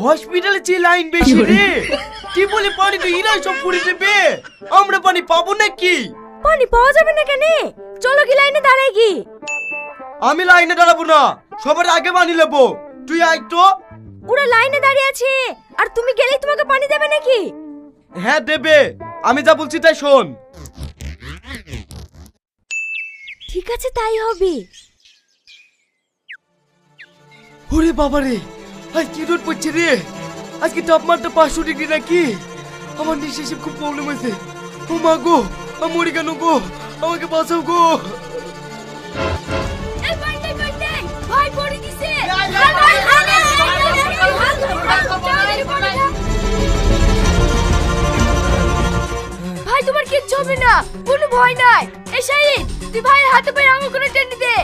হসপিটালে যে লাইন বেশি রে, কি বলে পানি তো ইরাই সব করে দেবে, আমরা পানি পাবো নাকি? পানি পাওয়া যাবে না কেন? চলো কি লাইনে দাঁড়াই কি? আমি লাইনে দাঁড়াবো না, সবার আগে পানি নেবো। তুই আয় তো। ওরা লাইনে দাঁড়িয়ে আছে, আর তুমি গেলেই তোমাকে পানি দেবে নাকি? হ্যাঁ দেবে, আমি যা বলছি তাই শোন। ঠিক আছে, তাই হবে। ওরে বাবা রে, আজ কি রোদ পড়ছে রে, আজকে তাপমাত্রা 500 ডিগ্রি নাকি? আমার নিঃশ্বাসে খুব প্রবলেম হয়েছে। ও মা গো, আমি মরে কেন গো, আমাকে বাঁচাও গো। এই ভাই ভাই পড়ে দিছে। ভাই তোমার কিচ্ছু হবে না, কোনো ভয় নাই। এই শাহিদ, তুই ভাইয়ের হাতে পায়ে আঙুল করে টেনে দে।